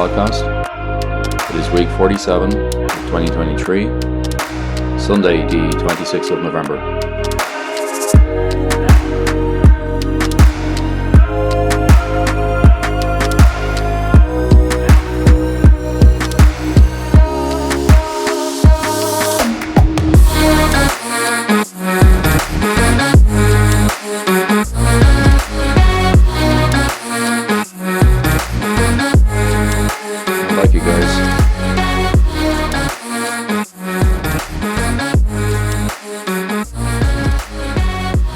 podcast. It is week 47 of 2023, Sunday the 26th of November.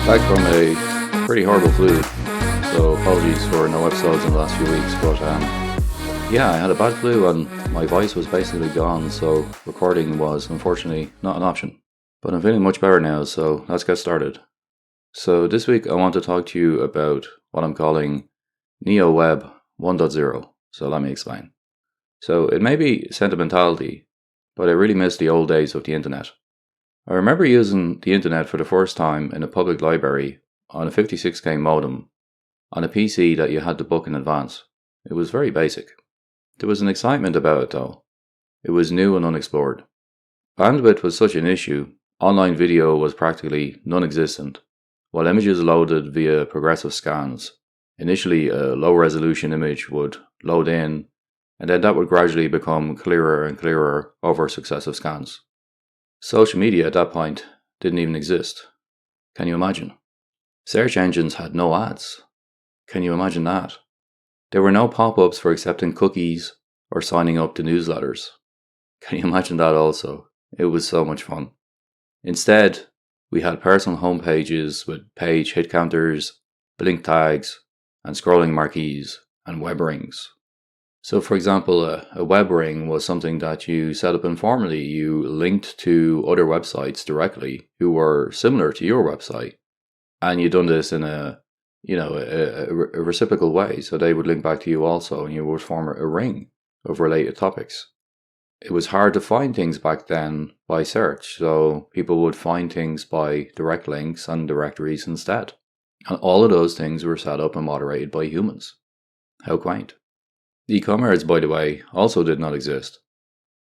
Back from a pretty horrible flu, so apologies for no episodes in the last few weeks, but yeah, I had a bad flu and my voice was basically gone, so recording was unfortunately not an option. But I'm feeling much better now, so let's get started. So this week I want to talk to you about what I'm calling Neo-Web 1.0, so let me explain. So it may be sentimentality, but I really miss the old days of the internet. I remember using the internet for the first time in a public library on a 56k modem on a PC that you had to book in advance. It was very basic. There was an excitement about it though. It was new and unexplored. Bandwidth was such an issue, online video was practically non-existent, while images loaded via progressive scans. Initially a low resolution image would load in, and then that would gradually become clearer and clearer over successive scans. Social media at that point didn't even exist. Can you imagine? Search engines had no ads. Can you imagine that? There were no pop-ups for accepting cookies or signing up to newsletters. Can you imagine that also? It was so much fun. Instead, we had personal homepages with page hit counters, blink tags, and scrolling marquees and web rings. So for example, a web ring was something that you set up informally. You linked to other websites directly who were similar to your website. And you'd done this in a reciprocal way. So they would link back to you also, and you would form a ring of related topics. It was hard to find things back then by search. So people would find things by direct links and directories instead. And all of those things were set up and moderated by humans. How quaint. E-commerce, by the way, also did not exist.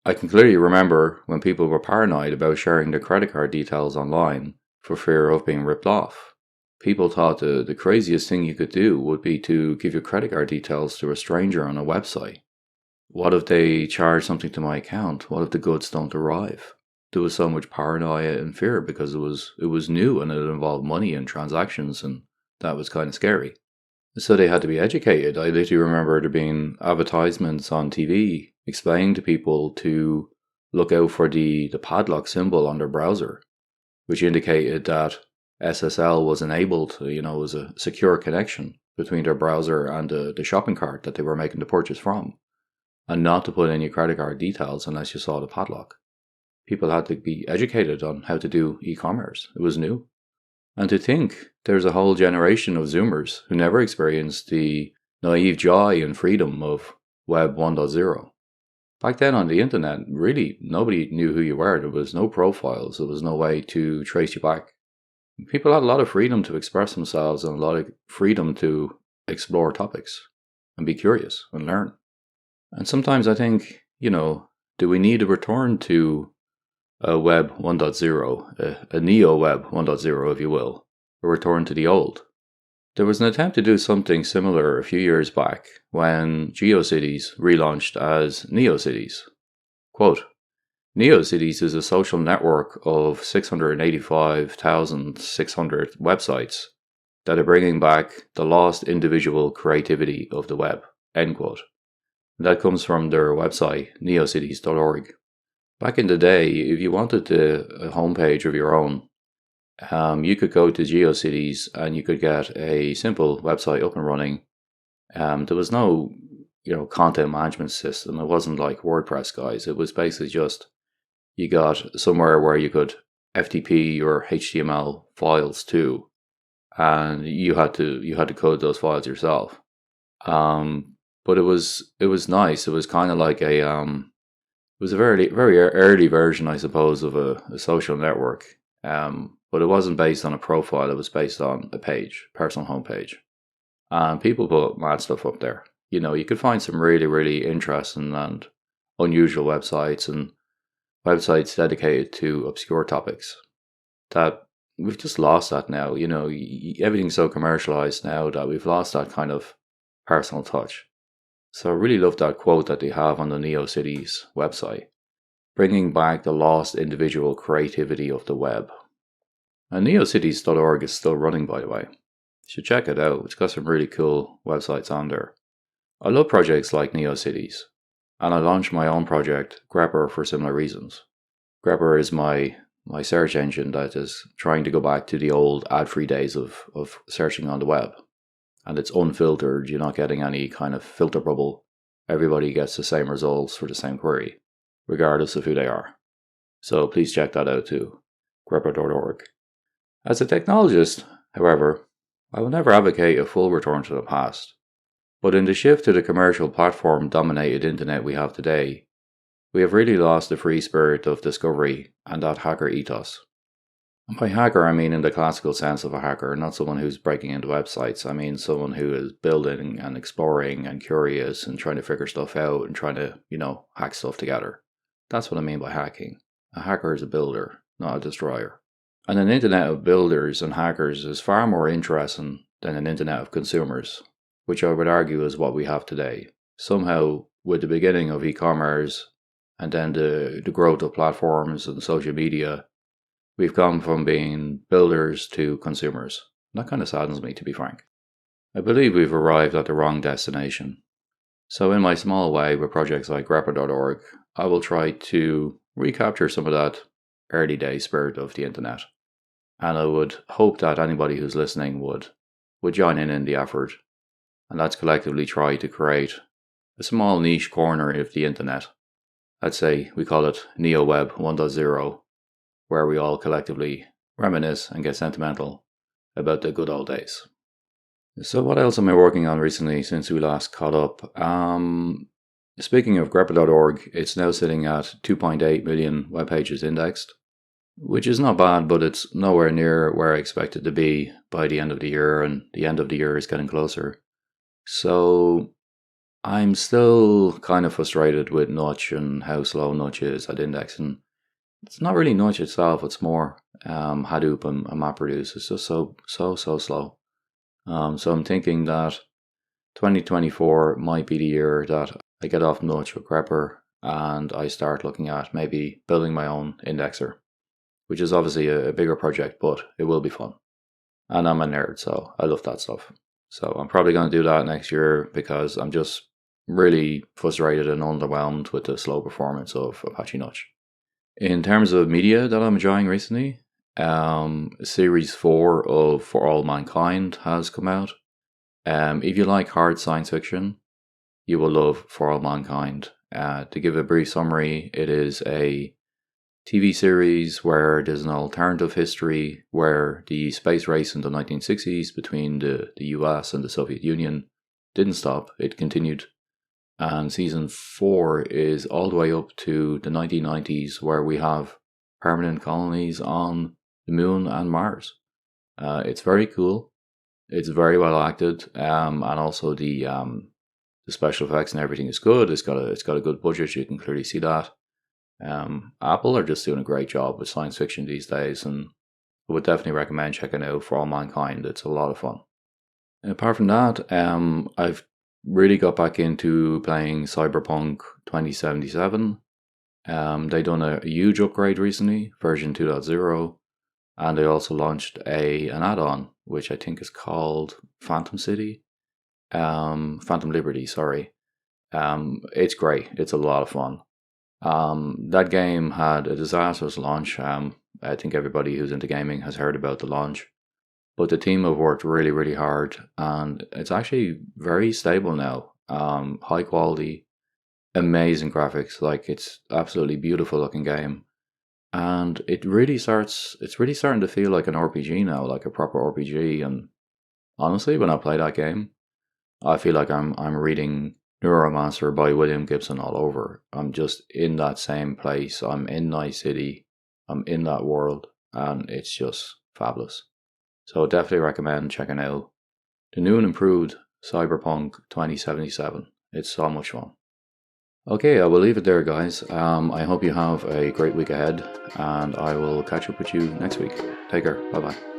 I can clearly remember when people were paranoid about sharing their credit card details online for fear of being ripped off. People thought the craziest thing you could do would be to give your credit card details to a stranger on a website. What if they charge something to my account? What if the goods don't arrive? There was so much paranoia and fear because it was new and it involved money and transactions, and that was kind of scary. So they had to be educated. I literally remember there being advertisements on TV explaining to people to look out for the padlock symbol on their browser, which indicated that SSL was enabled, it was a secure connection between their browser and the shopping cart that they were making the purchase from, and not to put in your credit card details unless you saw the padlock. People had to be educated on how to do e-commerce. It was new. And to think there's a whole generation of Zoomers who never experienced the naive joy and freedom of Web 1.0. Back then on the internet, really nobody knew who you were. There was no profiles. There was no way to trace you back. People had a lot of freedom to express themselves and a lot of freedom to explore topics and be curious and learn. And sometimes I think, do we need a return to a Web 1.0, a Neo-Web 1.0 if you will, a return to the old? There was an attempt to do something similar a few years back when GeoCities relaunched as NeoCities. Quote, NeoCities is a social network of 685,600 websites that are bringing back the lost individual creativity of the web, end quote. That comes from their website, neocities.org. Back in the day, if you wanted a homepage of your own, you could go to GeoCities and you could get a simple website up and running. There was no, content management system. It wasn't like WordPress, guys. It was basically just you got somewhere where you could FTP your HTML files to, and you had to code those files yourself. But it was nice. It was kind of like a It was a very, very early version, I suppose, of a social network. But it wasn't based on a profile. It was based on a page, personal homepage. And people put mad stuff up there. you could find some really, really interesting and unusual websites and websites dedicated to obscure topics that we've just lost that now. Everything's so commercialized now that we've lost that kind of personal touch. So I really love that quote that they have on the NeoCities website, bringing back the lost individual creativity of the web. And neocities.org is still running, by the way. You should check it out. It's got some really cool websites on there. I love projects like NeoCities, and I launched my own project, Grepper, for similar reasons. Grepper is my search engine that is trying to go back to the old ad-free days of searching on the web. And it's unfiltered, you're not getting any kind of filter bubble. Everybody gets the same results for the same query, regardless of who they are. So please check that out too, grepper.org. As a technologist, however, I will never advocate a full return to the past. But in the shift to the commercial platform-dominated internet we have today, we have really lost the free spirit of discovery and that hacker ethos. And by hacker, I mean in the classical sense of a hacker, not someone who's breaking into websites. I mean someone who is building and exploring and curious and trying to figure stuff out and trying to, hack stuff together. That's what I mean by hacking. A hacker is a builder, not a destroyer. And an internet of builders and hackers is far more interesting than an internet of consumers, which I would argue is what we have today. Somehow, with the beginning of e-commerce and then the growth of platforms and social media, we've gone from being builders to consumers. That kind of saddens me, to be frank. I believe we've arrived at the wrong destination. So in my small way, with projects like grepper.org, I will try to recapture some of that early day spirit of the internet. And I would hope that anybody who's listening would join in the effort. And let's collectively try to create a small niche corner of the internet. Let's say we call it NeoWeb 1.0, where we all collectively reminisce and get sentimental about the good old days. So what else am I working on recently since we last caught up? Speaking of grepper.org, it's now sitting at 2.8 million web pages indexed, which is not bad, but it's nowhere near where I expect it to be by the end of the year, and the end of the year is getting closer. So I'm still kind of frustrated with Notch and how slow Notch is at indexing. It's not really Notch itself, it's more Hadoop and MapReduce. It's just so slow. So I'm thinking that 2024 might be the year that I get off Notch with Grepper and I start looking at maybe building my own indexer, which is obviously a bigger project, but it will be fun. And I'm a nerd, so I love that stuff. So I'm probably going to do that next year because I'm just really frustrated and underwhelmed with the slow performance of Apache Notch. In terms of media that I'm enjoying recently, Series 4 of For All Mankind has come out. If you like hard science fiction, you will love For All Mankind. To give a brief summary, it is a TV series where there's an alternative history where the space race in the 1960s between the US and the Soviet Union didn't stop, it continued. And season 4 is all the way up to the 1990s where we have permanent colonies on the moon and Mars. It's very cool. It's very well acted, and also the special effects and everything is good. It's got a good budget. You can clearly see that. Apple are just doing a great job with science fiction these days, and I would definitely recommend checking out For All Mankind. It's a lot of fun. And apart from that, I've really got back into playing Cyberpunk 2077. They done a huge upgrade recently, version 2.0, and they also launched an add-on, which I think is called Phantom Liberty, sorry. It's great. It's a lot of fun. That game had a disastrous launch. I think everybody who's into gaming has heard about the launch. But the team have worked really, really hard, and it's actually very stable now. High quality, amazing graphics. Like, it's absolutely beautiful looking game. And it's really starting to feel like an RPG now, like a proper RPG. And honestly, when I play that game, I feel like I'm reading Neuromancer by William Gibson all over. I'm just in that same place. I'm in Night City. I'm in that world, and it's just fabulous. So definitely recommend checking out the new and improved Cyberpunk 2077. It's so much fun. Okay, I will leave it there, guys. I hope you have a great week ahead, and I will catch up with you next week. Take care. Bye bye.